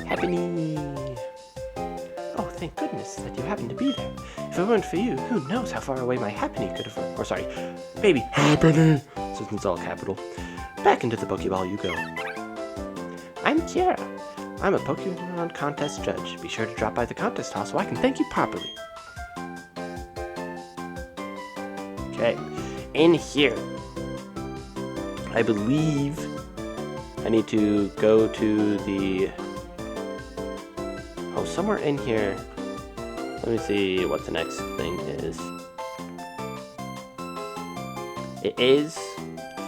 Happiny! Oh, thank goodness that you happened to be there. If it weren't for you, who knows how far away my Happiny could have... Or sorry, baby Happiny! Since it's all capital. Back into the Pokeball you go. I'm Kiara. I'm a Pokemon contest judge. Be sure to drop by the contest hall so I can thank you properly. Okay, in here, I believe I need to go to the... Oh, somewhere in here. Let me see what the next thing is. It is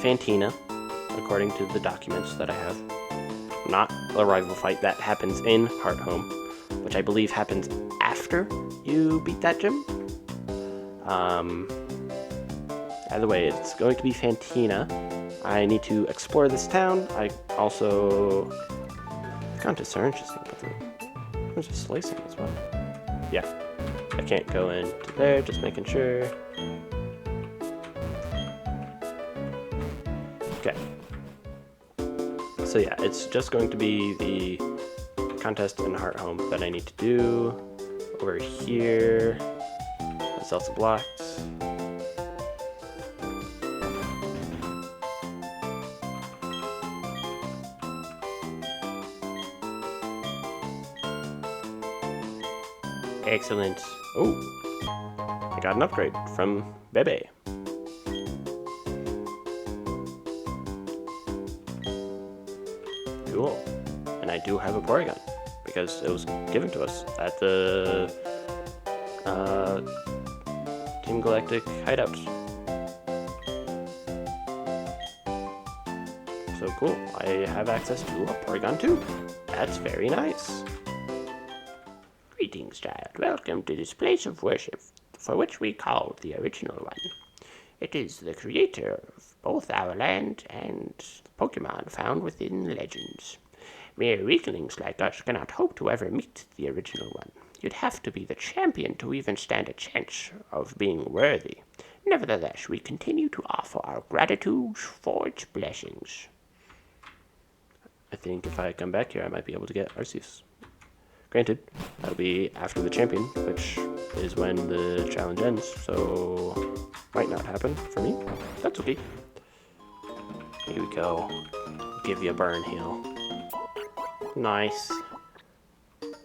Fantina, according to the documents that I have. Not a rival fight that happens in Hearthome, which I believe happens after you beat that gym. Either way, it's going to be Fantina. I need to explore this town. I also... The contests are interesting, but there's a slicing as well. Yeah, I can't go into there, just making sure. Okay. So yeah, it's just going to be the contest in Hearthome that I need to do. Over here, it's also blocked. Excellent. Oh, I got an upgrade from Bebe. Cool. And I do have a Porygon because it was given to us at the Team Galactic hideout. So cool. I have access to a Porygon too. That's very nice. Greetings, child. Welcome to this place of worship, for which we call the Original One. It is the creator of both our land and Pokemon found within legends. Mere weaklings like us cannot hope to ever meet the Original One. You'd have to be the champion to even stand a chance of being worthy. Nevertheless, we continue to offer our gratitude for its blessings. I think if I come back here, I might be able to get Arceus. Granted, that'll be after the champion, which is when the challenge ends, so might not happen for me. That's okay. Here we go. Give you a burn heal. Nice.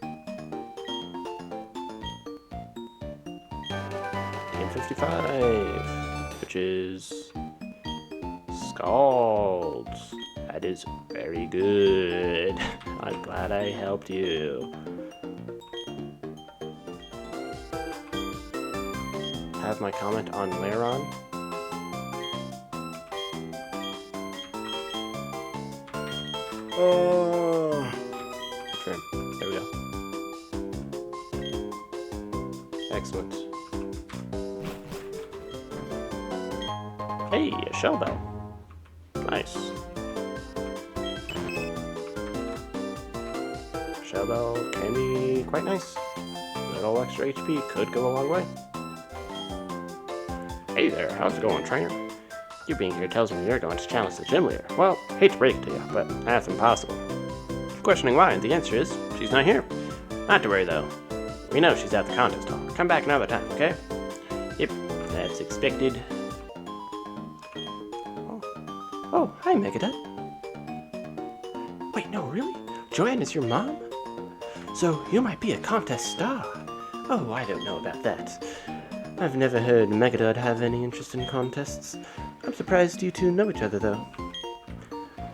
$10.55, which is Scalds. That is very good. I'm glad I helped you. Have my comment on Lairon. Oh, trim. There we go. Excellent. Hey, a shell bell. Nice. Shell bell can be quite nice. A little extra HP could go a long way. Hey there, how's it going, trainer? You being here tells me you're going to challenge the gym leader. Well, hate to break it to you, but that's impossible. Questioning why, the answer is, she's not here. Not to worry though. We know she's at the contest hall. Come back another time, okay? Yep, that's expected. Oh, hi Megadeth. Wait, no, really? Joanne is your mom? So you might be a contest star. Oh, I don't know about that. I've never heard Megadod have any interest in contests. I'm surprised you two know each other, though.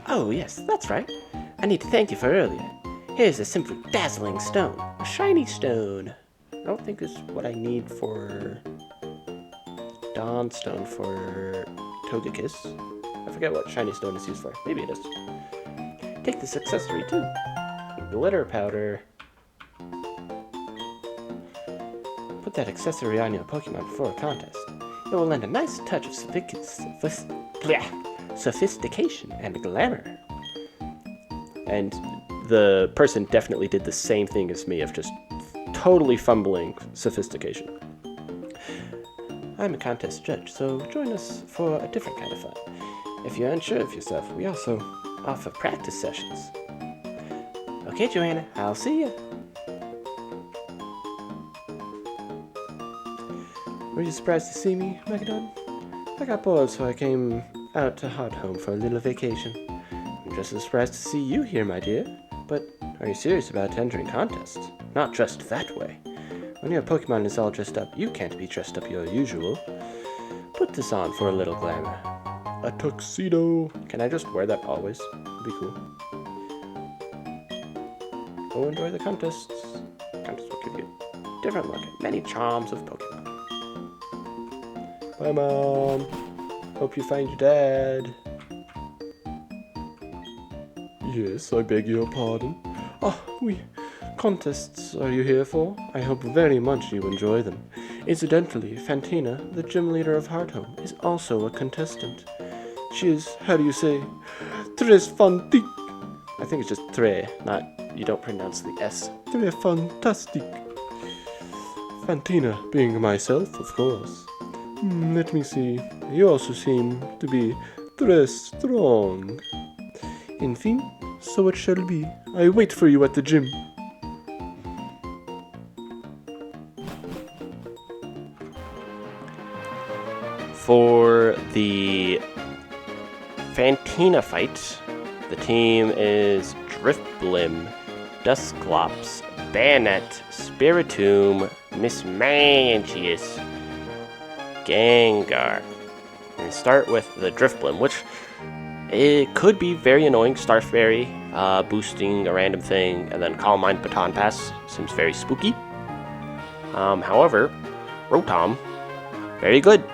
Oh, yes, that's right. I need to thank you for earlier. Here's a simply dazzling stone. A shiny stone. I don't think this is what I need for... Dawnstone for Togekiss. I forget what shiny stone is used for. Maybe it is. Take this accessory, too. Glitter powder. Put that accessory on your Pokemon before a contest. It will lend a nice touch of sophistication and glamour. And the person definitely did the same thing as me of just totally fumbling sophistication. I'm a contest judge, so join us for a different kind of fun. If you're unsure of yourself, we also offer practice sessions. Okay, Joanna, I'll see ya. Were you surprised to see me, Megadon? I got bored, so I came out to Hot Home for a little vacation. I'm just as surprised to see you here, my dear. But are you serious about entering contests? Not dressed that way. When your Pokemon is all dressed up, you can't be dressed up your usual. Put this on for a little glamour. A tuxedo. Can I just wear that always? It'd be cool. Go enjoy the contests. Contests will give you a different look at many charms of Pokemon. Bye, Mom. Hope you find your dad. Yes, I beg your pardon. Contests are you here for? I hope very much you enjoy them. Incidentally, Fantina, the gym leader of Hearthome, is also a contestant. She is, how do you say, tres fantastic. I think it's just tre, not, you don't pronounce the S. Tre fantastic. Fantina being myself, of course. Let me see. You also seem to be très strong. Enfin, so it shall be. I wait for you at the gym. For the Fantina fight, the team is Driftblim, Dusclops, Bayonet, Spiritomb, Mismagius, Gengar. And start with the Driftblim, which it could be very annoying. Star Fairy, boosting a random thing, and then Calm Mind Baton Pass seems very spooky. However, Rotom, very good.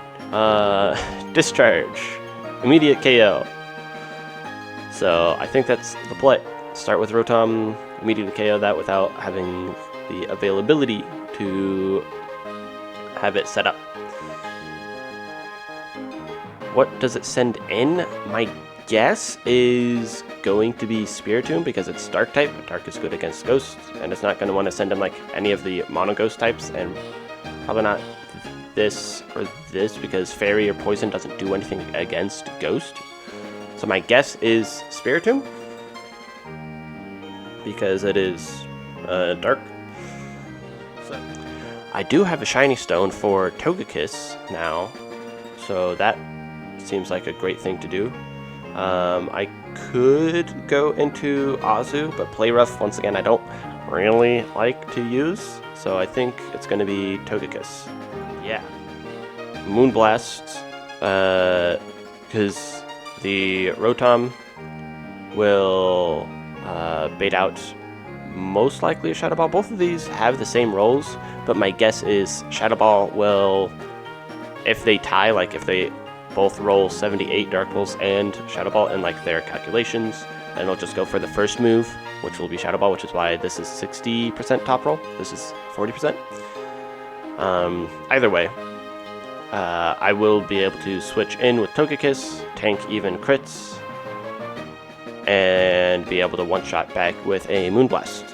Discharge, immediate KO. So I think that's the play. Start with Rotom, immediately KO that without having the availability to have it set up. What does it send in? My guess is going to be Spiritomb because it's Dark type. Dark is good against Ghost, and it's not going to want to send in like any of the Mono Ghost types, and probably not this or this because Fairy or Poison doesn't do anything against Ghost. So my guess is Spiritomb because it is Dark. So I do have a Shiny Stone for Togekiss now, so that seems like a great thing to do. I could go into Azu, but Play Rough, once again, I don't really like to use, so I think it's going to be Togekiss. Yeah. Moonblast, because the Rotom will bait out most likely a Shadow Ball. Both of these have the same rolls, but my guess is Shadow Ball will, if they tie, like if they both roll 78 Dark Pulse and Shadow Ball in like their calculations, then it'll just go for the first move, which will be Shadow Ball, which is why this is 60% top roll. This is 40%. Either way, I will be able to switch in with Togekiss, tank even crits, and be able to one-shot back with a Moonblast.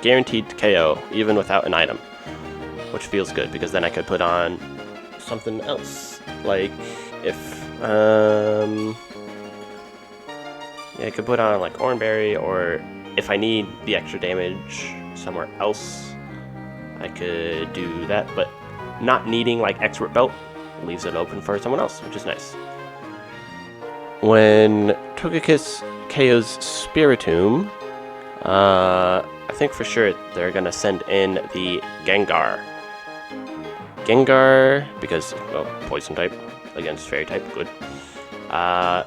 Guaranteed KO, even without an item, which feels good, because then I could put on something else. Like, if, yeah, I could put on, like, Oranberry, or if I need the extra damage somewhere else, I could do that, but not needing, like, Expert Belt leaves it open for someone else, which is nice. When Togekiss KOs Spiritomb, I think for sure they're gonna send in the Gengar. Gengar, because, well, Poison type against Fairy type, good.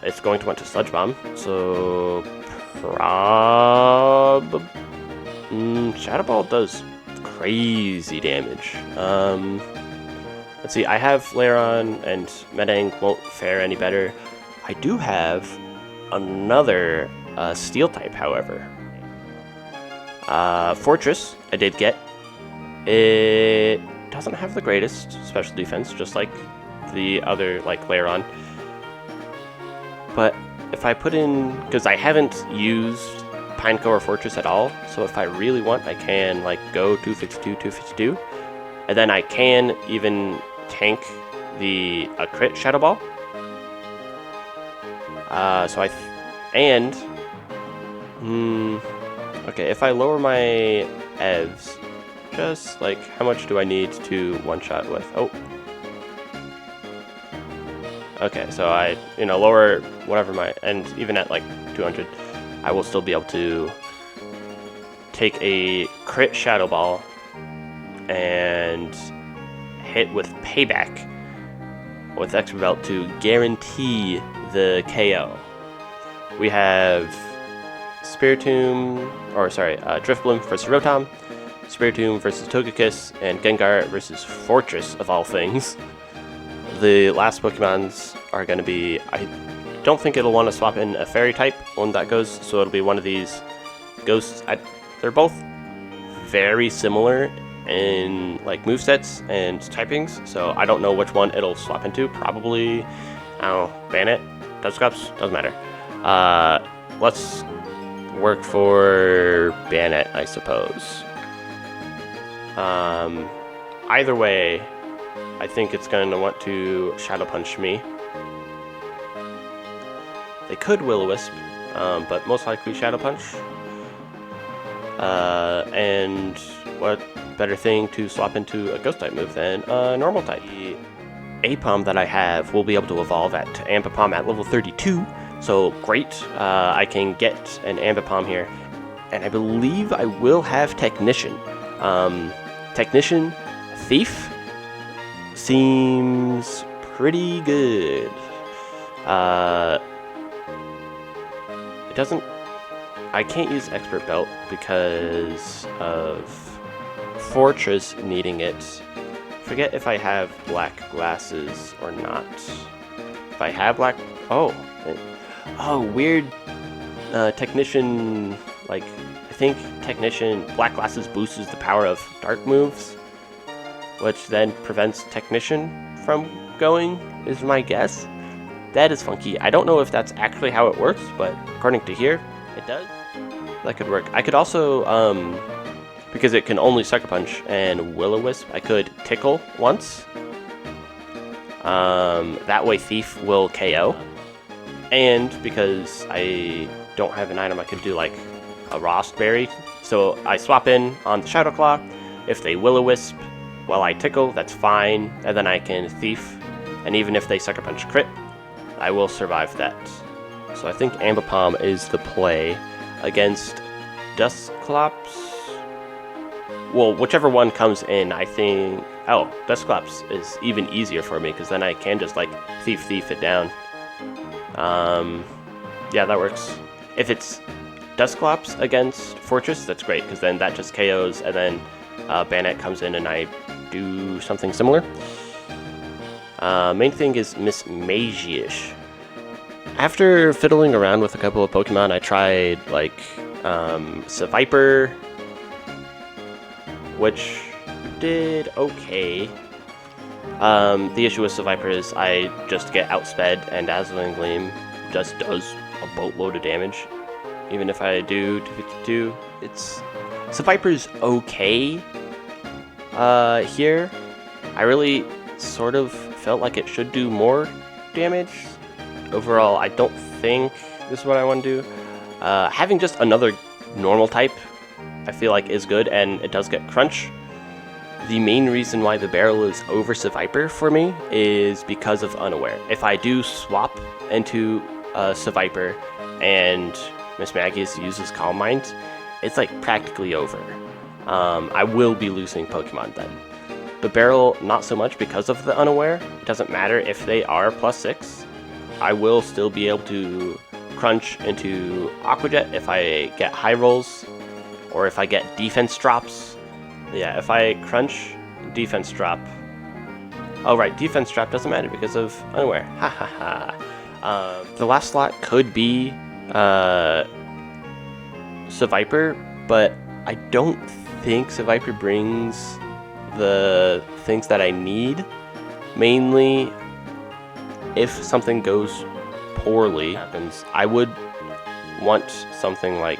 It's going to want to Sludge Bomb, so Shadow Ball does crazy damage. Let's see, I have Lairon, and Metang won't fare any better. I do have another Steel type, however. Fortress, I did get. It doesn't have the greatest special defense, just like the other, like Lairon. But if I put in, because I haven't used Pineco or Fortress at all, so if I really want, I can like go 252, 252, and then I can even tank a crit Shadow Ball. Okay, if I lower my EVs, just like how much do I need to one-shot with? Oh. Okay, so I, lower whatever and even at like 200, I will still be able to take a crit Shadow Ball and hit with Payback with Expert Belt to guarantee the KO. We have Drifbloom versus Rotom, Spiritomb versus Togekiss, and Gengar versus Fortress of all things. The last Pokemons are going to be, I don't think it'll want to swap in a Fairy type when that goes, so it'll be one of these Ghosts. They're both very similar in like movesets and typings, so I don't know which one it'll swap into. Probably, I don't know, Bandit, Dusclops, doesn't matter. Let's work for Bandit, I suppose. Either way, I think it's going to want to Shadow Punch me. They could Will-O-Wisp, but most likely Shadow Punch. And what better thing to swap into a Ghost type move than a normal type? The Aipom that I have will be able to evolve at Ambipom at level 32, so great. I can get an Ambipom here, and I believe I will have Technician. Technician, Thief seems pretty good. It doesn't. I can't use Expert Belt because of Fortress needing it. Forget if I have black glasses or not. If I have black, weird. Technician, like I think Technician black glasses boosts the power of dark moves, which then prevents Technician from going, is my guess. That is funky. I don't know if that's actually how it works, but according to here, it does. That could work. I could also, because it can only Sucker Punch and Will-O-Wisp, I could Tickle once. That way Thief will KO. And because I don't have an item, I could do like a Rostberry. So I swap in on the Shadow Claw. If they Will-O-Wisp while I Tickle, that's fine. And then I can Thief. And even if they Sucker Punch crit, I will survive that. So I think Ambipom is the play against Dusclops. Well, whichever one comes in, I think. Oh, Dusclops is even easier for me because then I can just like Thief it down. Yeah, that works. If it's Dusclops against Fortress, that's great because then that just KOs, and then Bandit comes in and I do something similar. Main thing is Miss Magiish. After fiddling around with a couple of Pokemon, I tried like Seviper, which did okay. The issue with Seviper is I just get outsped, and Dazzling Gleam just does a boatload of damage. Even if I do 252, Seviper's okay. Here, I really sort of felt like it should do more damage. Overall, I don't think this is what I want to do. Having just another normal type, I feel like is good, and it does get Crunch. The main reason why the barrel is over Seviper for me is because of Unaware. If I do swap into Seviper and Miss Magiish uses Calm Mind, it's like practically over. I will be losing Pokemon then. The barrel, not so much because of the Unaware. It doesn't matter if they are +6. I will still be able to Crunch into Aqua Jet if I get high rolls, or if I get defense drops. Yeah, if I Crunch, defense drop. Oh right, defense drop doesn't matter because of Unaware. Ha ha ha. The last slot could be Seviper, but I don't think Seviper brings the things that I need. Mainly, if something goes poorly, I would want something like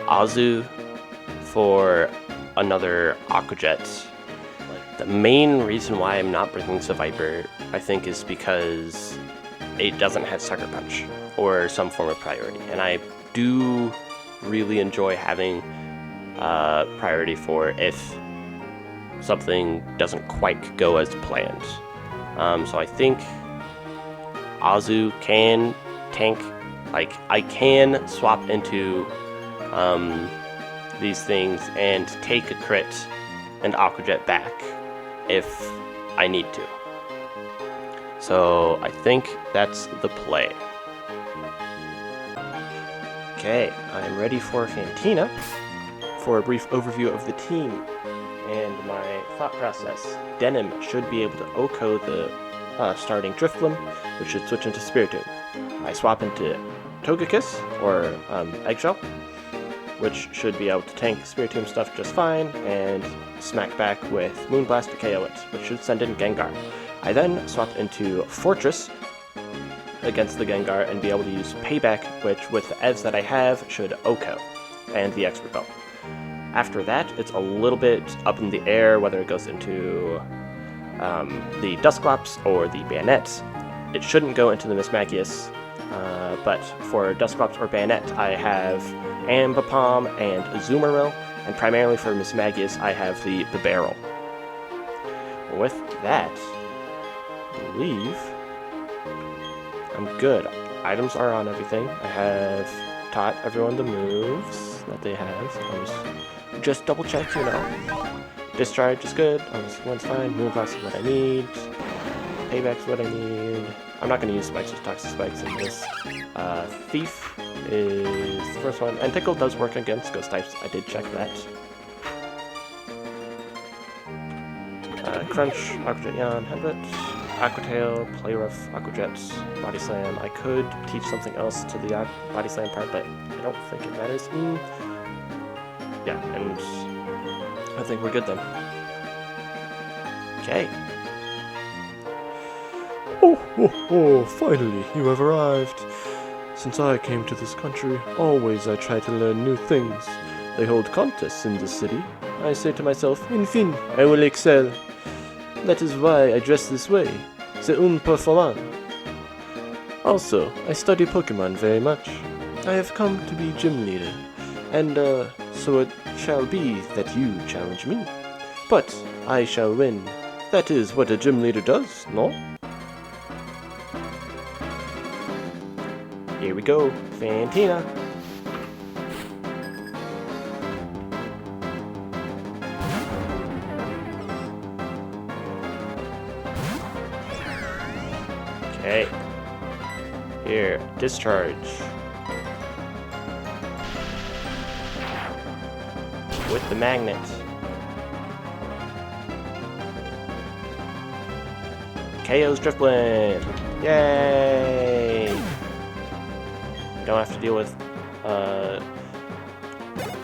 Azu for another Aqua Jet. The main reason why I'm not bringing Seviper, I think, is because it doesn't have Sucker Punch or some form of priority. And I do really enjoy having priority for if something doesn't quite go as planned. So I think Azu can tank, like I can swap into these things and take a crit and Aqua Jet back if I need to. So I think that's the play. Okay, I'm ready for Fantina for a brief overview of the team and my thought process. Denim should be able to OHKO the starting Drifblim, which should switch into Spiritomb. I swap into Togekiss, or Eggshell, which should be able to tank Spiritomb stuff just fine, and smack back with Moonblast to KO it, which should send in Gengar. I then swap into Fortress against the Gengar and be able to use Payback, which with the EVs that I have should OHKO, and the Expert Belt. After that, it's a little bit up in the air whether it goes into the Dusclops or the Bayonet. It shouldn't go into the Mismagius, but for Dusclops or Bayonet, I have Ambipom and Azumarill, and primarily for Mismagius, I have the Barrel. With that, I believe I'm good. Items are on everything. I have taught everyone the moves that they have. I'll just double check, you know. Discharge is good. This one's fine. Moonblast is what I need. Payback's what I need. I'm not going to use spikes, just toxic spikes in this. Thief is the first one. And Tickle does work against ghost types. I did check that. Crunch, Aqua Jet Yawn, Handlet, Aqua Tail, Play Rough, Aqua Jet, Body Slam. I could teach something else to the Body Slam part, but I don't think it matters. Yeah, and I think we're good then. Okay. Oh, finally, you have arrived. Since I came to this country, always I try to learn new things. They hold contests in this city. I say to myself, in fin, I will excel. That is why I dress this way. C'est un performant. Also, I study Pokémon very much. I have come to be gym leader, and so it shall be that you challenge me. But I shall win. That is what a gym leader does, no? Here we go, Fantina. Okay. Here, discharge. With the magnet. KO's Drifblim. Yay! Don't have to deal with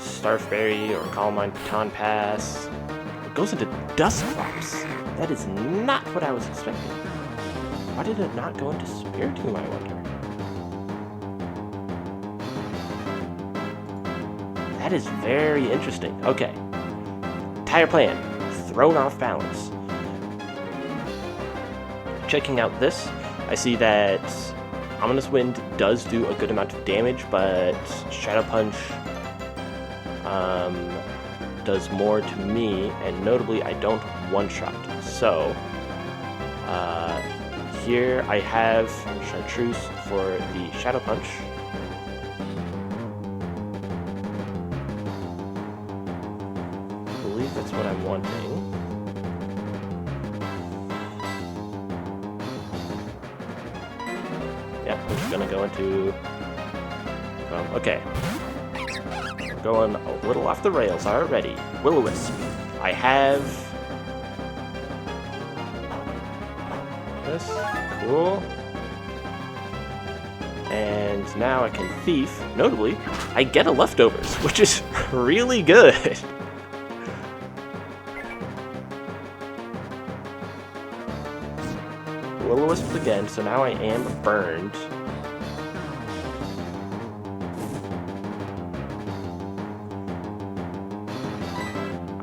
Starfberry or Calmine Baton Pass. It goes into Dusclops. That is not what I was expecting. Why did it not go into Spiritomb, I wonder? That is very interesting. Okay. Entire plan. Thrown off balance. Checking out this, I see that Ominous Wind does do a good amount of damage, but Shadow Punch does more to me, and notably I don't one-shot. So, here I have Chartreuse for the Shadow Punch. I believe that's what I'm wanting. Yeah, I'm just gonna go into... okay. We're going a little off the rails already. Will-O-Wisp. I have... this. Cool. And now I can Thief. Notably, I get a Leftovers, which is really good. Will-O-Wisp again, so now I am burned.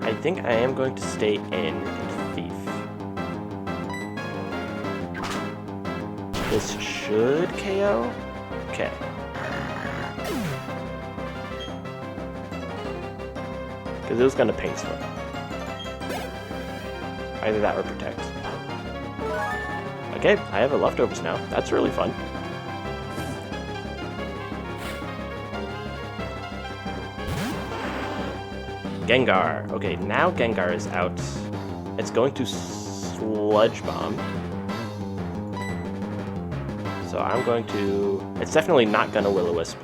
I think I am going to stay in and Thief. This should KO. Okay. Because it was going to paint split. Either that or protect. Okay, I have a leftovers now. That's really fun. Gengar. Okay, now Gengar is out. It's going to Sludge Bomb. So I'm going to... It's definitely not going to Will-O-Wisp.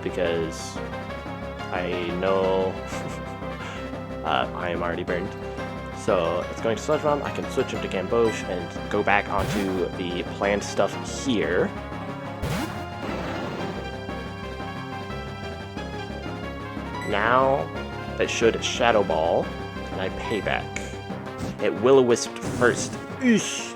Because I know I am already burned. So it's going to Sludge Bomb. I can switch into Gamboge and go back onto the planned stuff here. Now it should Shadow Ball, and I pay back. It Will-O-Wisped first. Eesh.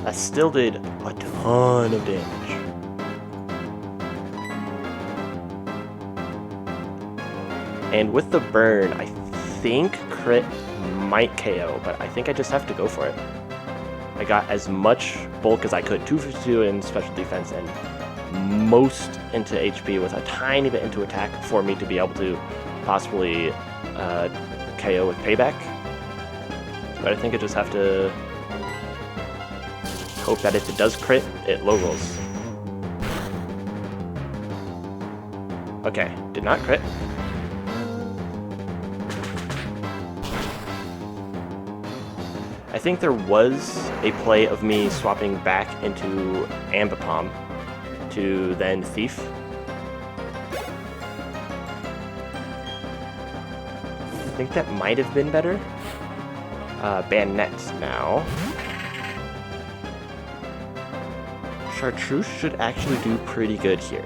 That still did a ton of damage. And with the burn, I think crit might KO, but I think I just have to go for it. I got as much bulk as I could, 252 in special defense and most into HP with a tiny bit into attack for me to be able to possibly KO with payback. But I think I just have to hope that if it does crit, it low rolls. Okay, did not crit. I think there was a play of me swapping back into Ambipom to then Thief. I think that might have been better. Bayonet now. Chartreuse should actually do pretty good here.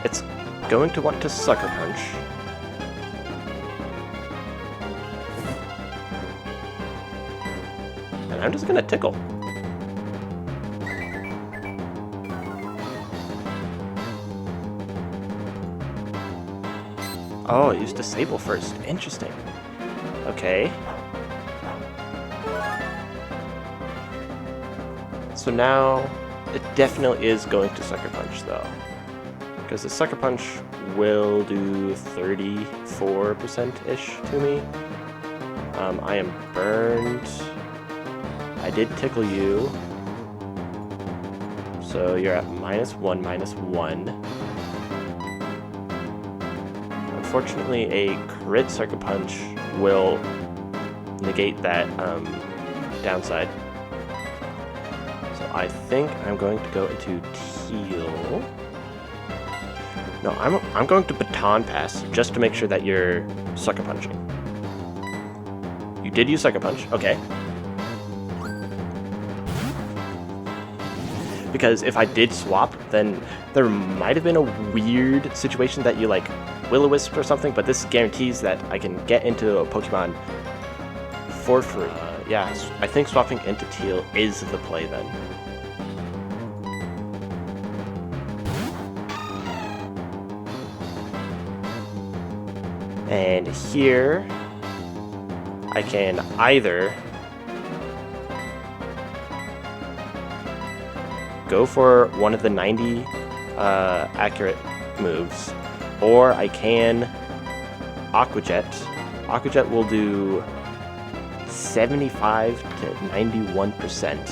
It's going to want to Sucker Punch. And I'm just gonna Tickle. Oh, it used Disable first. Interesting. Okay. So now it definitely is going to Sucker Punch though. Because the Sucker Punch will do 34%-ish to me. I am burned. I did Tickle you. So you're at -1, -1. Unfortunately, a crit Sucker Punch will negate that downside. So I think I'm going to go into Teal. No, I'm going to Baton Pass just to make sure that you're Sucker Punching. You did use Sucker Punch, okay. Because if I did swap, then there might have been a weird situation that you like Will-O-Wisp or something, but this guarantees that I can get into a Pokemon for free. Yeah, I think swapping into Teal is the play then. And here, I can either go for one of the 90 accurate moves, or I can Aqua Jet. Aqua Jet will do 75 to 91%.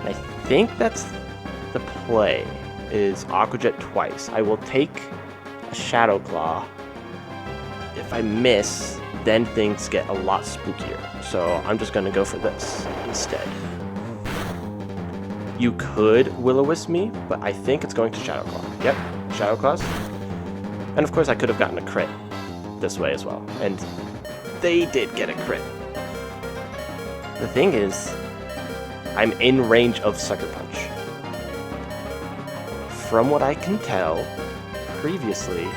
And I think that's the play, is Aqua Jet twice. I will take a Shadow Claw. If I miss, then things get a lot spookier. So I'm just going to go for this instead. You could Will-O-Wisp me, but I think it's going to Shadow Claw. Yep, Shadow Claws. And of course I could have gotten a crit this way as well. And they did get a crit. The thing is, I'm in range of Sucker Punch. From what I can tell, previously,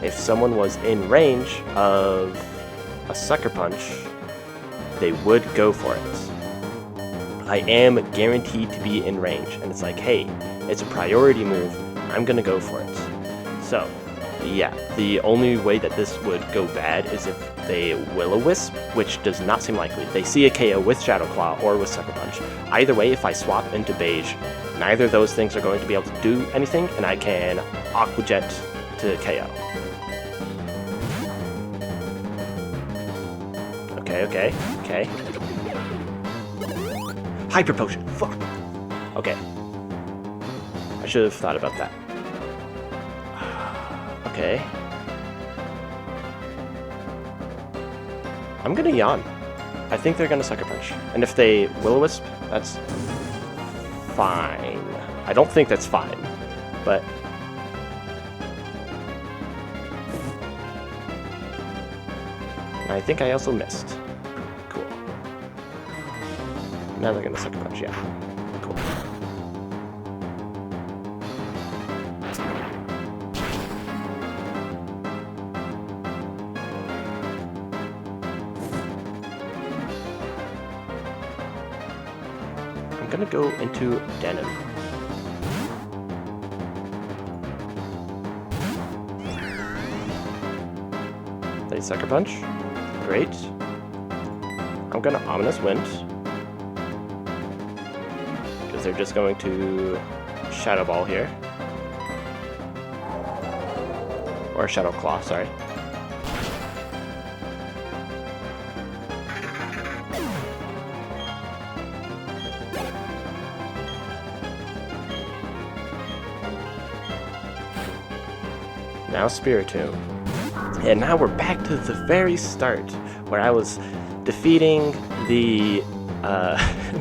if someone was in range of a Sucker Punch, they would go for it. I am guaranteed to be in range. And it's like, hey, it's a priority move. I'm going to go for it. So, yeah, the only way that this would go bad is if they Will-O-Wisp, which does not seem likely. They see a KO with Shadow Claw or with Sucker Punch. Either way, if I swap into Beige, neither of those things are going to be able to do anything, and I can Aqua Jet to KO. Okay. Hyper Potion, fuck! Okay. I should have thought about that. Okay. I'm gonna Yawn. I think they're gonna Sucker Punch. And if they Will-O-Wisp, that's fine. I don't think that's fine, but... I think I also missed. Cool. Now they're gonna Sucker Punch, yeah. Cool. I'm gonna go into Denim. They Sucker Punch. Great. I'm gonna Ominous Wind. Because they're just going to Shadow Ball here. Or Shadow Claw, sorry. Now Spiritomb. And now we're back to the very start, where I was defeating the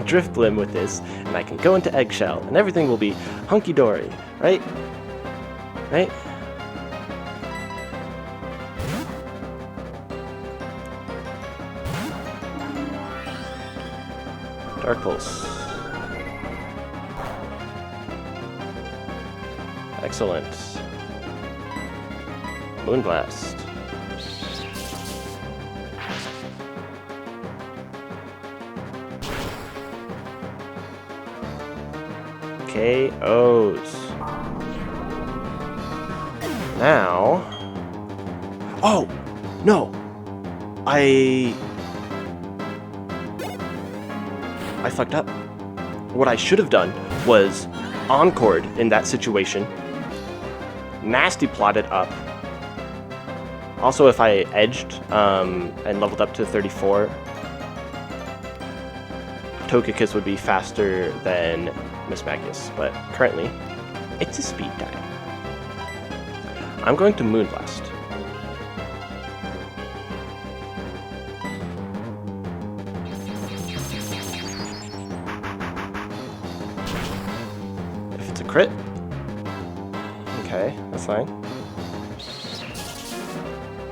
Drifblim with this, and I can go into Eggshell, and everything will be hunky-dory, right? Right? Dark Pulse. Excellent. Moonblast. KOs. Now... Oh! No! I fucked up. What I should have done was Encored in that situation. Nasty plotted up. Also, if I edged and leveled up to 34, Togekiss would be faster than Miss Magnus, but currently, it's a speed type. I'm going to Moonblast. If it's a crit, okay, that's fine.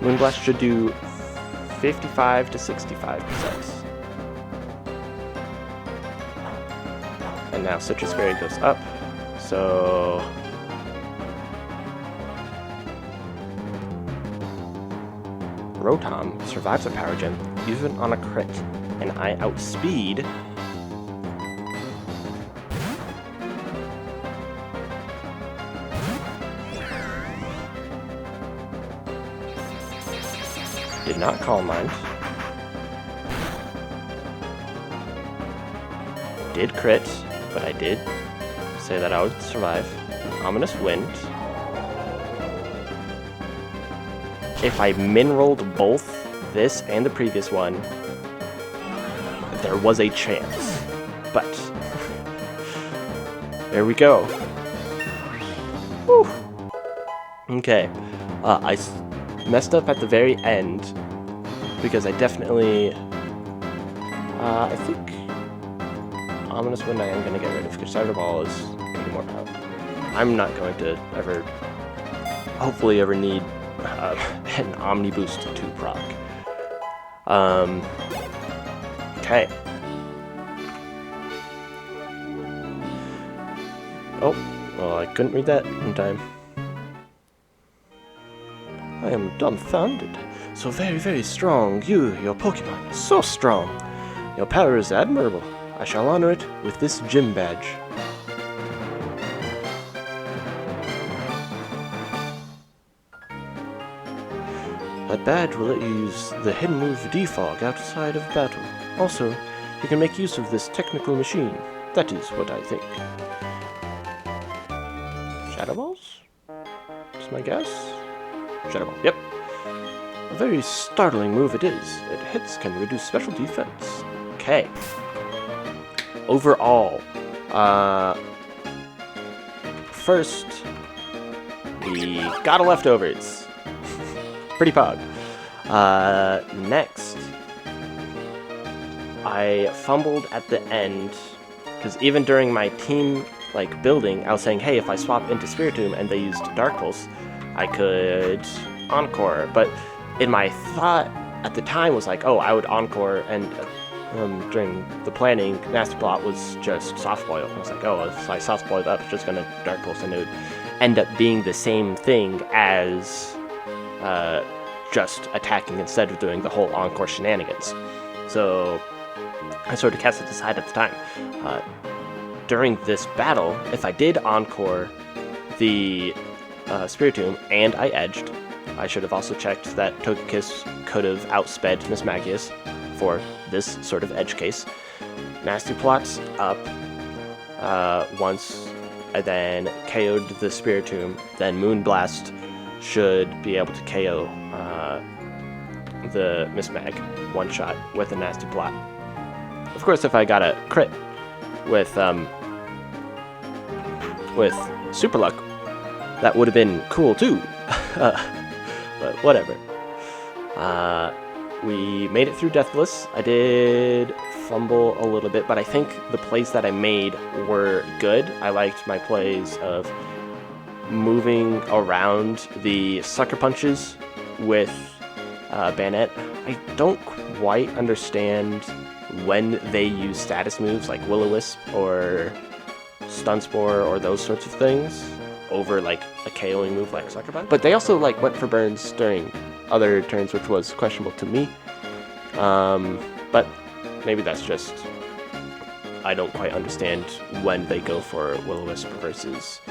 Moonblast should do 55 to 65%. And now Citrus Berry goes up, so... Rotom survives a Power Gem, even on a crit, and I outspeed... Did not Calm Mind. Did crit, but I did say that I would survive. Ominous Wind. If I min-rolled both this and the previous one, there was a chance. But there we go. Whew. Okay. I messed up at the very end because I definitely I think Ominous Wind I am going to get rid of because Shadow Ball is getting more power. I'm not going to ever hopefully ever need an Omni Boost to proc. Okay. Oh, well, I couldn't read that in time. I am dumbfounded. So very, very strong. Your Pokemon is so strong. Your power is admirable. I shall honor it with this gym badge. That badge will let you use the hidden move Defog outside of battle. Also, you can make use of this technical machine. That is what I think. Shadow Balls? That's my guess. Shadow Ball. Yep. A very startling move it is. It hits can reduce special defense. Okay. Overall, first, we got a leftovers. Pretty pog. Next, I fumbled at the end, because even during my team building, I was saying, hey, if I swap into Spiritomb and they used Dark Pulse, I could Encore. But in my thought at the time was like, oh, I would Encore, and during the planning, Nasty Plot was just Soft Boil. I was like, oh, if I Soft Boiled up, it's just going to Dark Pulse, and it would end up being the same thing as just attacking instead of doing the whole Encore shenanigans. So I sort of cast it aside at the time. During this battle, if I did Encore the Spiritomb and I edged, I should have also checked that Togekiss could have outsped Miss Magius for this sort of edge case. Nasty Plot's up once, and then KO'd the Spiritomb, then Moonblast should be able to KO the Miss Mag one shot with a Nasty Plot. Of course, if I got a crit with Super Luck, that would have been cool too. But whatever. We made it through Deathless. I did fumble a little bit, but I think the plays that I made were good. I liked my plays of moving around the Sucker Punches with Bayonet. I don't quite understand when they use status moves like Will-O-Wisp or Stun Spore or those sorts of things over a KOing move like Sucker Punch. But they also went for burns during other turns, which was questionable to me. But maybe that's just I don't quite understand when they go for Will-O-Wisp versus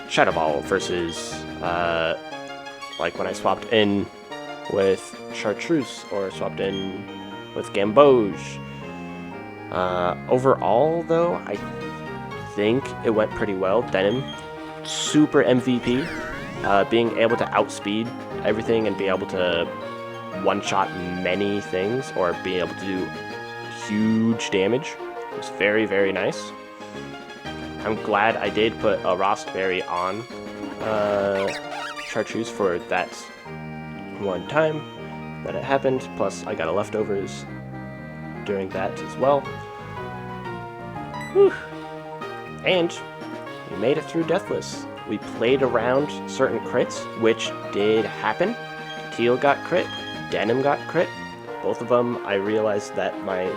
Shadow Ball versus when I swapped in with Chartreuse or swapped in with Gamboge. Overall, though, I think it went pretty well. Denim, super MVP, being able to outspeed everything and be able to one-shot many things or be able to do huge damage was very, very nice. I'm glad I did put a Rostberry on Chartreuse for that one time that it happened, plus I got a leftovers during that as well. Whew. And we made it through Deathless. We played around certain crits, which did happen. Teal got crit, Denim got crit. Both of them, I realized that my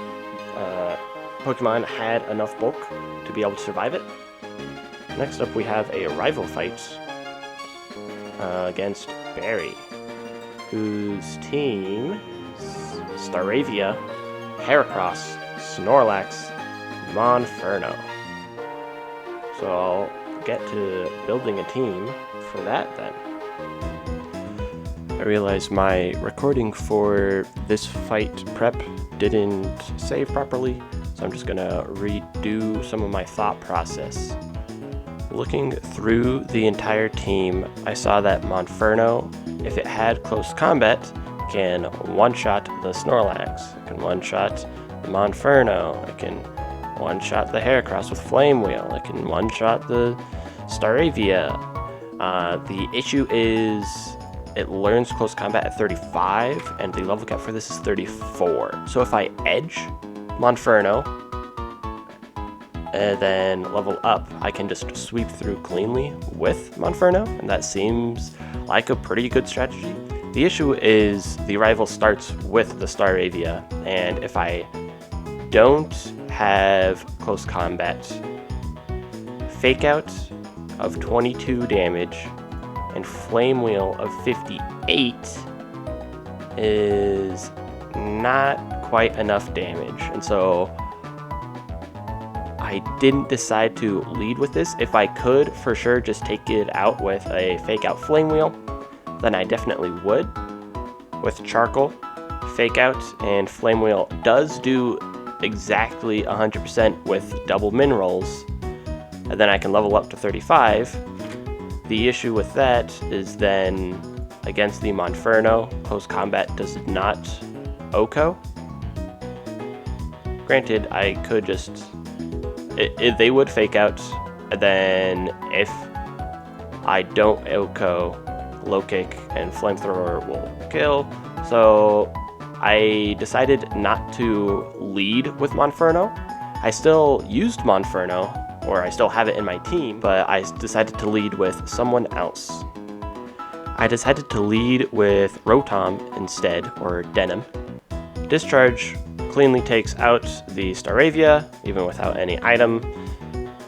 Pokemon had enough bulk to be able to survive it. Next up, we have a rival fight against Barry, whose team is Staravia, Heracross, Snorlax, Monferno. So I'll get to building a team for that then. I realized my recording for this fight prep didn't save properly, so I'm just gonna redo some of my thought process. Looking through the entire team, I saw that Monferno, if it had close combat, can one-shot the Snorlax, it can one-shot the Monferno, it can one-shot the Heracross with Flame Wheel, it can one-shot the Staravia. The issue is it learns close combat at 35, and the level cap for this is 34. So if I edge Monferno, and then level up, I can just sweep through cleanly with Monferno, and that seems like a pretty good strategy. The issue is the rival starts with the Staravia, and if I don't have close combat, Fake Out of 22 damage and Flame Wheel of 58 is not quite enough damage, and so I didn't decide to lead with this. If I could, for sure, just take it out with a fake out flame wheel, then I definitely would. With charcoal, fake out, and flame wheel does do exactly 100% with double min rolls, and then I can level up to 35. The issue with that is then against the Monferno, close combat does not OHKO. Granted, I could just, they would fake out, and then if I don't OHKO, low kick and flamethrower will kill. So I decided not to lead with Monferno. I still used Monferno, or I still have it in my team, but I decided to lead with someone else. I decided to lead with Rotom instead, or Denim. Discharge cleanly takes out the Staravia, even without any item,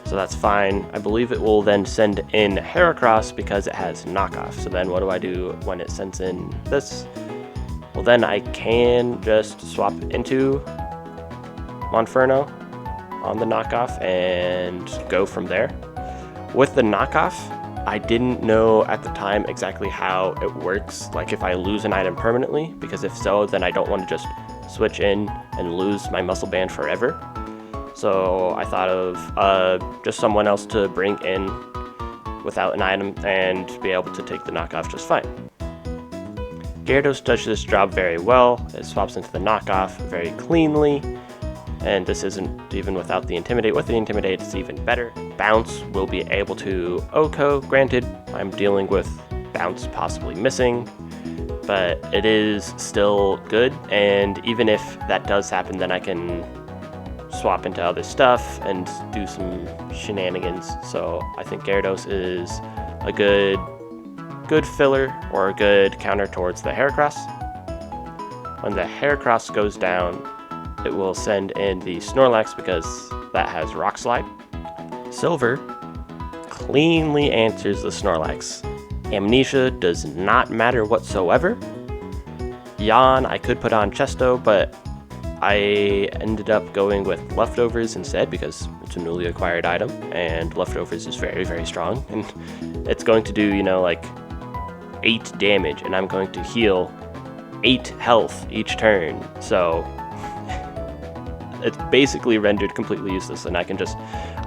so that's fine. I believe it will then send in Heracross because it has knockoff. So then what do I do when it sends in this? Well, then I can just swap into Monferno on the knockoff and go from there. With the knockoff, I didn't know at the time exactly how it works, like if I lose an item permanently, because if so, then I don't want to just switch in and lose my muscle band forever. So I thought of just someone else to bring in without an item and be able to take the knockoff just fine. Gyarados does this job very well. It swaps into the knockoff very cleanly, and this isn't even without the Intimidate. With the Intimidate, it's even better. Bounce will be able to OHKO. Granted, I'm dealing with Bounce possibly missing, but it is still good, and even if that does happen, then I can swap into other stuff and do some shenanigans. So I think Gyarados is a good filler or a good counter towards the Heracross. When the Heracross goes down, it will send in the Snorlax because that has Rock Slide. Silver cleanly answers the Snorlax. Amnesia does not matter whatsoever. Yawn, I could put on Chesto, but I ended up going with Leftovers instead because it's a newly acquired item, and Leftovers is very, very strong, and it's going to do, you know, like 8 damage, and I'm going to heal 8 health each turn, so it's basically rendered completely useless, and I can just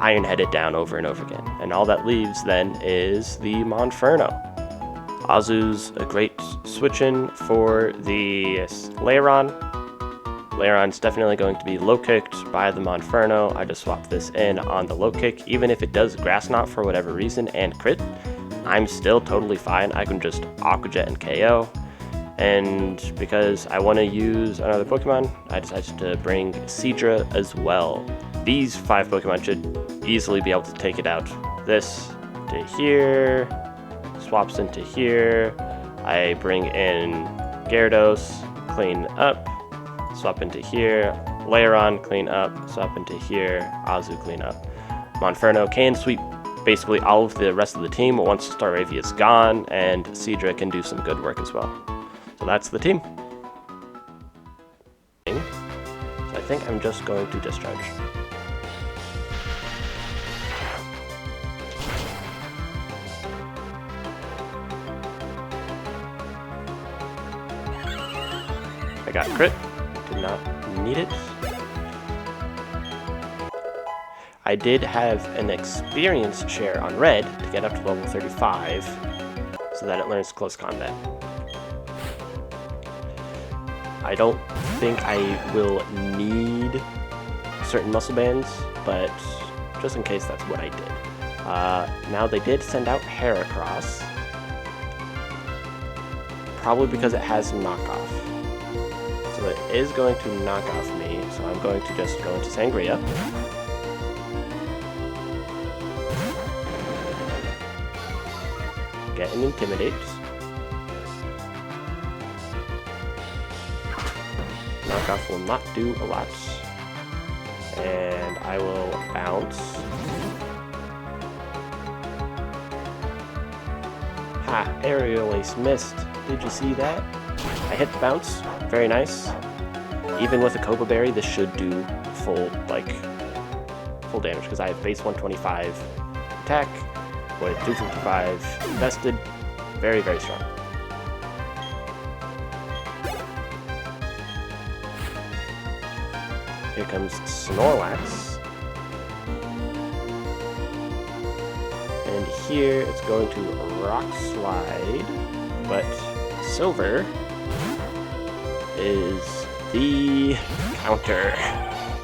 Iron Head it down over and over again. And all that leaves then is the Monferno. Azu's a great switch-in for the Lairon. Lairon's definitely going to be low-kicked by the Monferno. I just swapped this in on the low kick. Even if it does Grass Knot for whatever reason and crit, I'm still totally fine. I can just Aqua Jet and KO. And because I want to use another Pokemon, I decided to bring Seadra as well. These 5 Pokemon should easily be able to take it out. This to here, swaps into here. I bring in Gyarados, clean up, swap into here. Lairon, clean up, swap into here. Azu, clean up. Monferno can sweep basically all of the rest of the team once Staravia is gone, and Seadra can do some good work as well. So that's the team. So I think I'm just going to discharge. I got crit, did not need it. I did have an experience share on red to get up to level 35 so that it learns close combat. I don't think I will need certain muscle bands, but just in case, that's what I did. Now they did send out Heracross, probably because it has knockoff. So it is going to knock off me, so I'm going to just go into Sangria. Get an Intimidate. Knockoff will not do a lot. And I will bounce. Ha! Aerial Ace missed. Did you see that? I hit the bounce. Very nice. Even with a Copa Berry, this should do full full damage because I have base 125 attack with 255 invested. Very, very strong. Here comes Snorlax. And here it's going to Rock Slide, but Silver is the counter.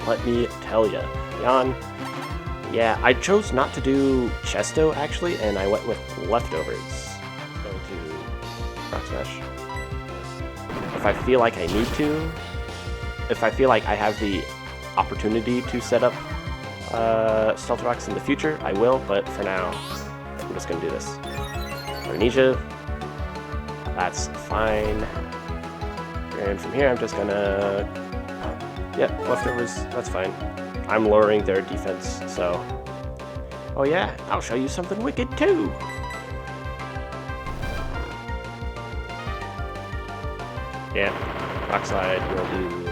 Let me tell ya. Yawn. Yeah, I chose not to do Chesto actually, and I went with Leftovers. Going to Rock Smash. If I feel like I need to, if I feel like I have the opportunity to set up Stealth Rocks in the future, I will, but for now, I'm just gonna do this. Amnesia, that's fine. And from here, I'm just gonna, yep, Leftovers, that's fine. I'm lowering their defense, so. Oh yeah, I'll show you something wicked too. Yeah, Rock Slide will do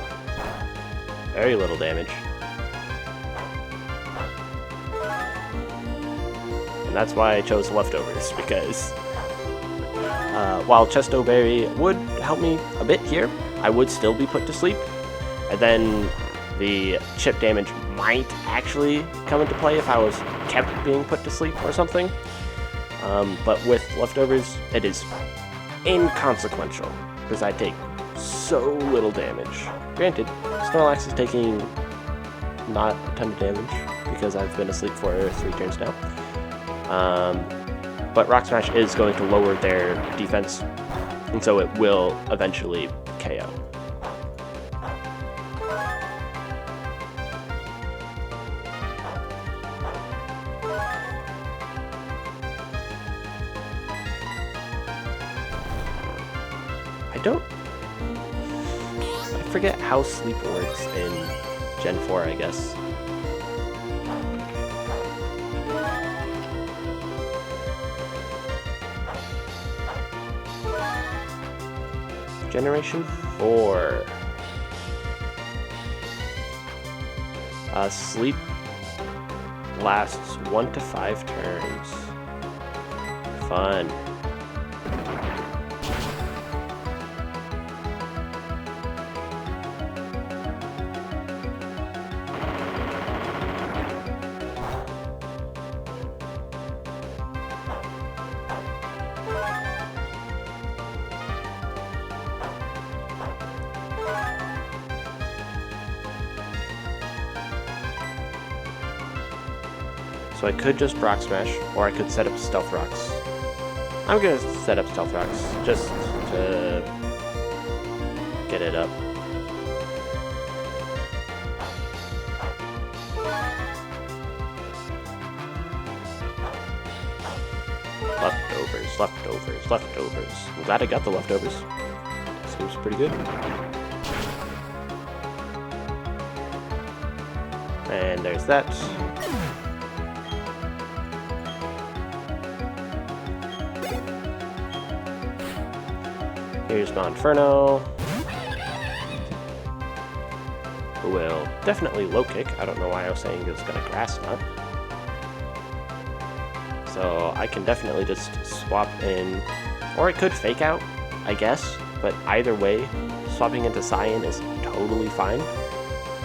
very little damage. And that's why I chose Leftovers, because while Chesto Berry would help me a bit here, I would still be put to sleep. And then the chip damage might actually come into play if I was kept being put to sleep or something. But with Leftovers, it is inconsequential, because I take so little damage. Granted, Snorlax is taking not a ton of damage, because I've been asleep for 3 turns now. But Rock Smash is going to lower their defense, and so it will eventually KO. I forget how sleep works in Gen 4, I guess. Generation 4. Sleep lasts 1 to 5 turns. Fun. So I could just Rock Smash, or I could set up Stealth Rocks. I'm gonna set up Stealth Rocks, just to get it up. Leftovers, leftovers, leftovers. I'm glad I got the leftovers. Seems pretty good. And there's that. Here's Monferno, who will definitely low kick. I don't know why I was saying it was going to grass knot. So I can definitely just swap in, or I could fake out, I guess. But either way, swapping into Cyan is totally fine.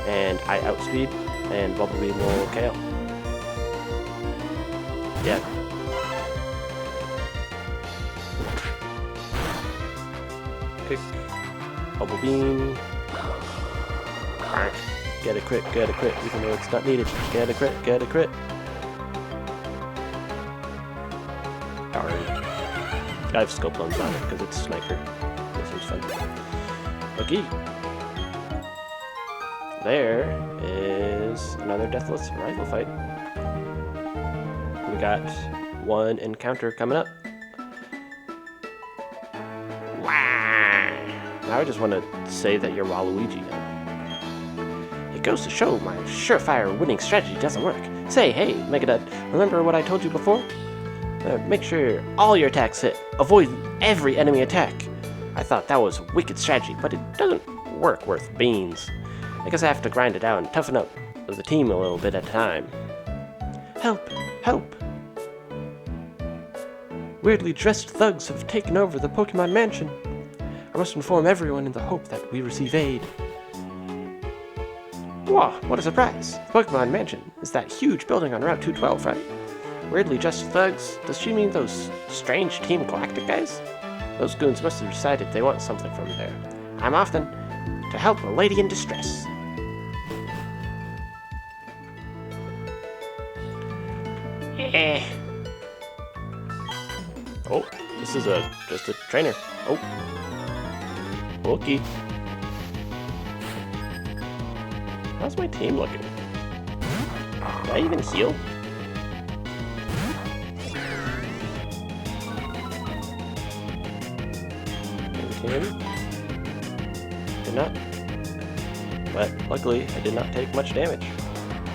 And I outspeed, and Bubble Beam will KO. Yeah. Kick, Bubble Beam, get a crit, even though it's not needed. Get a crit. Darn. I have Scope Lungs on it because it's Sniper. This is fun. Okay. There is another Deathless Rifle fight. We got one encounter coming up. Now I just want to say that you're Waluigi now. It goes to show my surefire winning strategy doesn't work. Say, hey, Megadad, remember what I told you before? Make sure all your attacks hit. Avoid every enemy attack. I thought that was a wicked strategy, but it doesn't work worth beans. I guess I have to grind it out and toughen up the team a little bit at a time. Help! Help! Weirdly dressed thugs have taken over the Pokemon Mansion. I must inform everyone in the hope that we receive aid. Whoa, what a surprise! The Pokemon Mansion is that huge building on Route 212, right? Weirdly dressed thugs? Does she mean those strange Team Galactic guys? Those goons must have decided they want something from there. I'm off then, to help a lady in distress. Eh. Oh, this is just a trainer. Oh. Okay. How's my team looking? Did I even heal? Him? Did not. But luckily, I did not take much damage.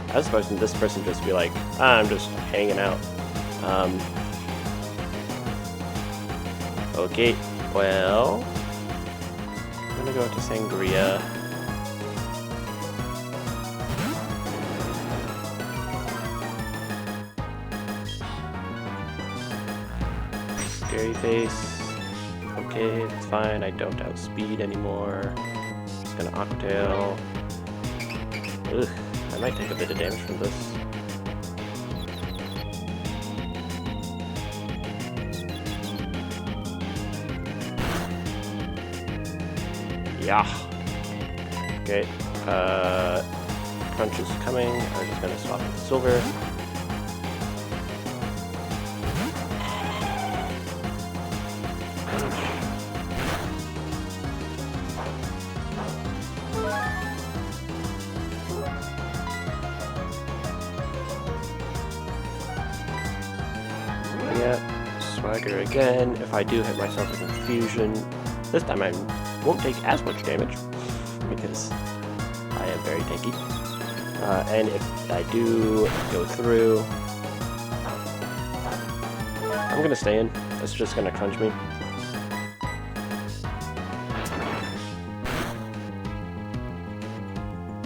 I was supposed to this person just be like, I'm just hanging out. Okay, well, I'm gonna go to Sangria. Scary face. Okay, it's fine. I don't outspeed anymore. Just gonna Aqua Tail. Ugh, I might take a bit of damage from this. Yeah. Okay. Crunch is coming. I'm just gonna swap with Silver. Yeah, Swagger again. If I do hit myself with Confusion, this time I won't take as much damage because I am very tanky. And if I do go through, I'm gonna stay in. It's just gonna crunch me.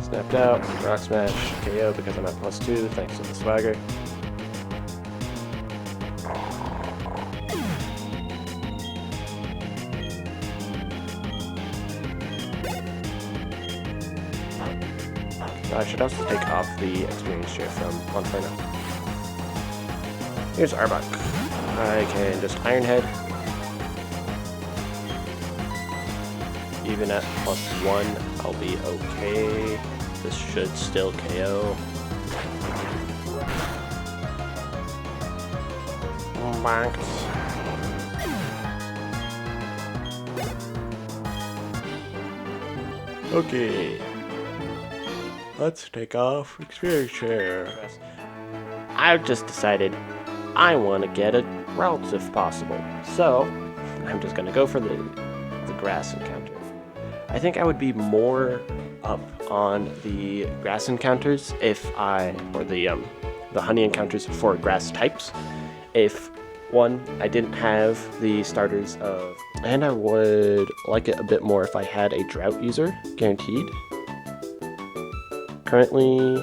Snapped out, Rock Smash, KO because I'm at +2 thanks to the Swagger. I should also take off the experience share from Monferno. Here's Arbok. I can just Iron Head. Even at +1, I'll be okay. This should still KO. Bonks. Okay. Let's take off experience share. I've just decided I want to get a route if possible. So, I'm just going to go for the grass encounter. I think I would be more up on the grass encounters or the honey encounters for grass types if one, I didn't have the starters of, and I would like it a bit more if I had a drought user guaranteed. Currently,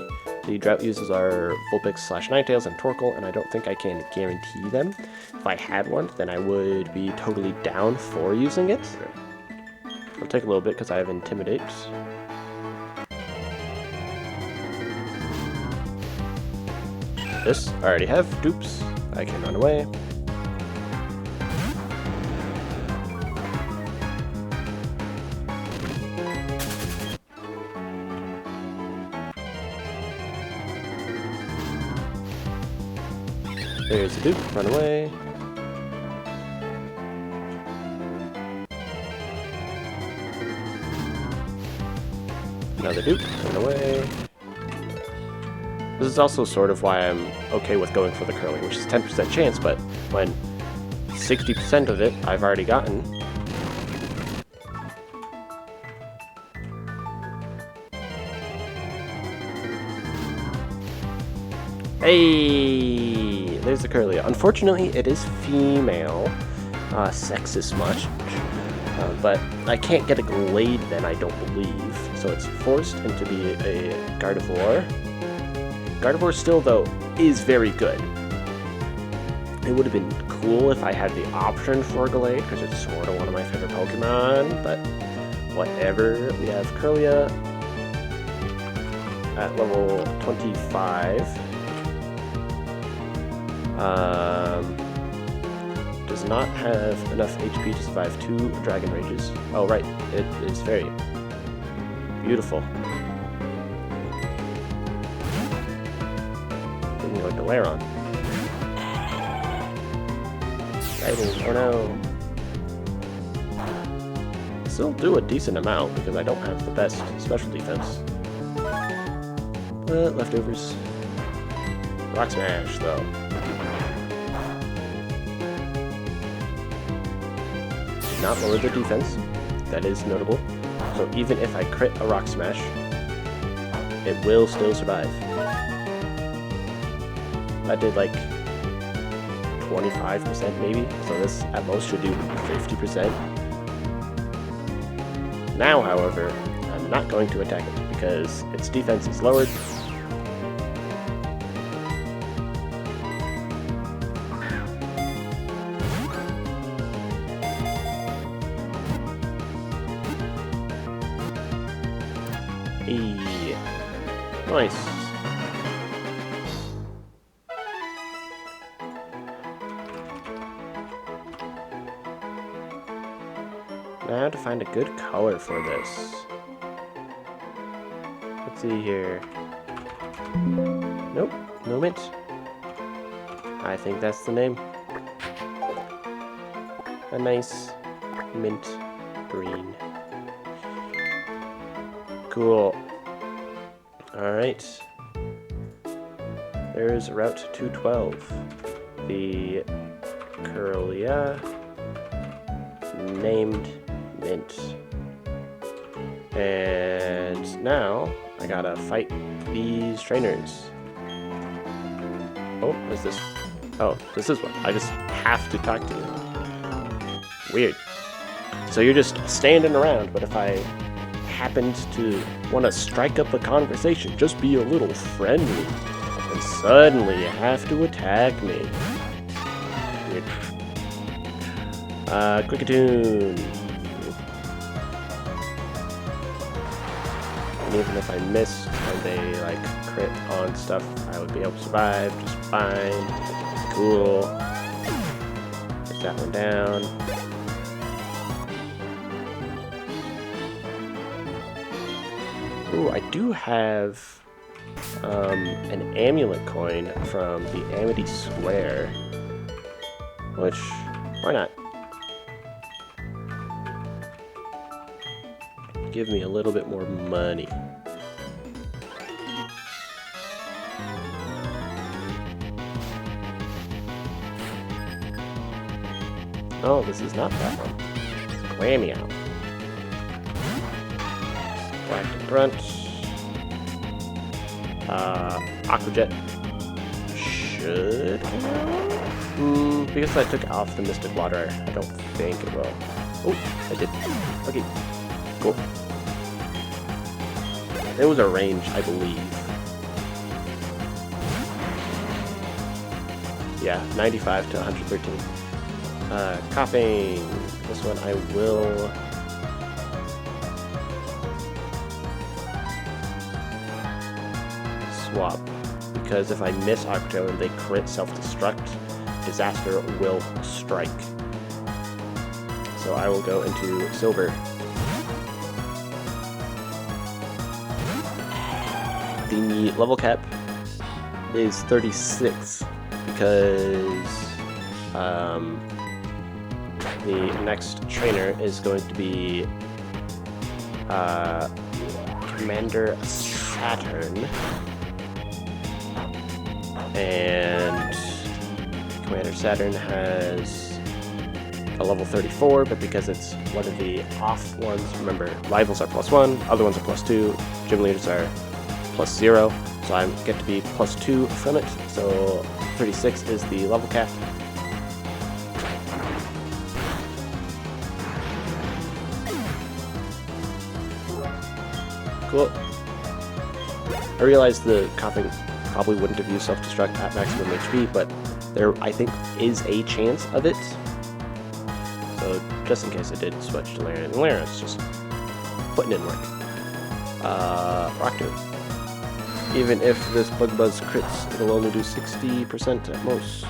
the drought users are Vulpix / Ninetales and Torkoal, and I don't think I can guarantee them. If I had one, then I would be totally down for using it. It'll take a little bit because I have Intimidate. This, I already have Dupes. I can run away. There's the Dupe, run away. Another Dupe, run away. This is also sort of why I'm okay with going for the curling, which is 10% chance, but when 60% of it I've already gotten. Hey, there's the Curlia. Unfortunately, it is female, sexist much, but I can't get a Glade then, I don't believe, so it's forced into be a Gardevoir. Gardevoir still, though, is very good. It would have been cool if I had the option for Gallade, because it's sort of one of my favorite Pokemon, but whatever. We have Curlia at level 25. Does not have enough HP to survive 2 Dragon Rages. Oh, right. It is very beautiful. Didn't go to Lairon. Oh no. Still do a decent amount because I don't have the best special defense. But leftovers. Rock Smash though. Did not lower the defense. That is notable. So even if I crit a Rock Smash, it will still survive. I did like 25% maybe, so this at most should do 50%. Now, however, I'm not going to attack it because its defense is lowered. Nice. Now to find a good color for this. Let's see here. Nope, no mint. I think that's the name. A nice mint green. Cool. Alright. There's Route 212. The Curlia named Mint. And now I gotta fight these trainers. Oh, what's this? Oh, this is one. I just have to talk to you. Weird. So you're just standing around, but if I happened to want to strike up a conversation, just be a little friendly, and suddenly you have to attack me. Weird. Quickatune. And even if I missed and they like crit on stuff, I would be able to survive just fine. Cool. Put that one down. Ooh, I do have an amulet coin from the Amity Square, which, why not? Give me a little bit more money. Oh, this is not that one. It's Whammy Out. Black and Grunt. Aquajet should. Because I took off the Mystic Water, I don't think it will. Oh, I did. Okay, cool. There was a range, I believe. Yeah, 95 to 113. Coughing. This one I will. Swap, because if I miss Octo and they crit self-destruct, Disaster will strike. So I will go into Silver. The level cap is 36 because the next trainer is going to be Commander Saturn. And Commander Saturn has a level 34, but because it's one of the off ones, remember, rivals are +1, other ones are +2, gym leaders are +0, so I get to be +2 from it, so 36 is the level cap. Cool. I realized the coughing probably wouldn't have used self-destruct at maximum HP, but there, I think, is a chance of it. So, just in case I did switch to Laren. And Laren's just putting in work. Rock Tomb. Even if this Bug Buzz crits, it'll only do 60% at most.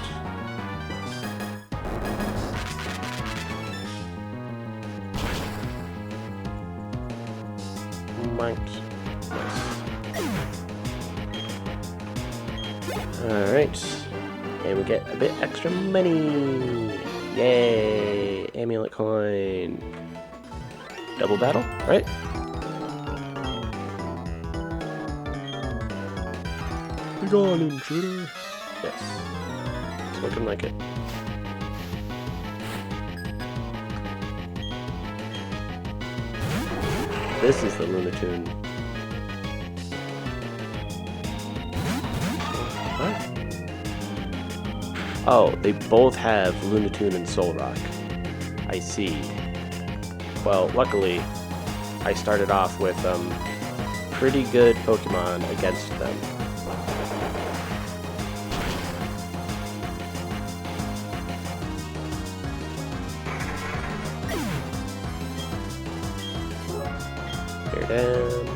Alright. And we get a bit extra money. Yay! Amulet coin. Double battle, right? Be gone, intruder. Yes. It's looking like it. This is the Lunatoon. What? Oh, they both have Lunatoon and Soul Rock. I see. Well, luckily, I started off with pretty good Pokemon against them. They're down.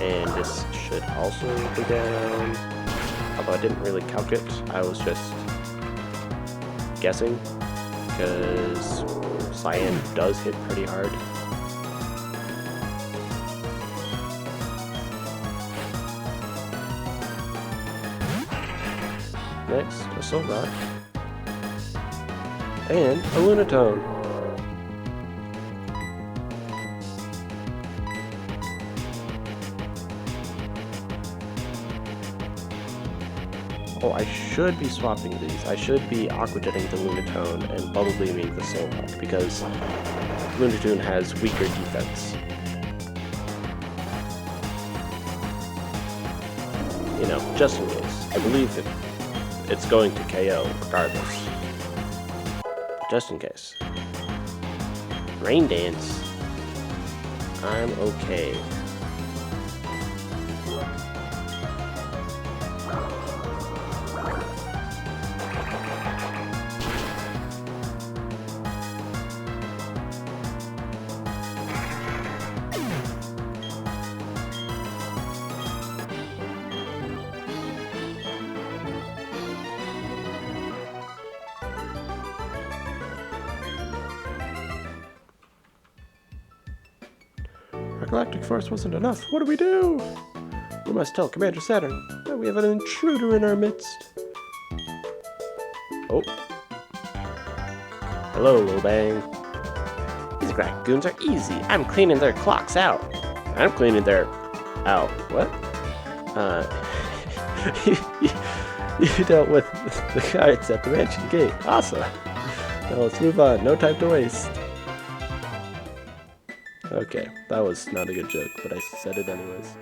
And this should also be down. Although I didn't really calc it, I was just guessing, because Cyan does hit pretty hard. Next, a Soul Rock. And a Lunatone. Oh, I should be swapping these. I should be Aqua Jetting the Lunatone and Bubble Beaming the Soul Rock, because Lunatone has weaker defense. You know, just in case. I believe it's going to KO regardless. Just in case. Rain Dance. I'm okay. Our galactic force wasn't enough. What do we do? We must tell Commander Saturn that we have an intruder in our midst. Oh. Hello, Lil Bang. These raccoons are easy. I'm cleaning their clocks out. I'm cleaning their... out. What? You dealt with the guards at the mansion gate. Awesome. Now let's move on. No time to waste. Okay, that was not a good joke, but I said it anyways.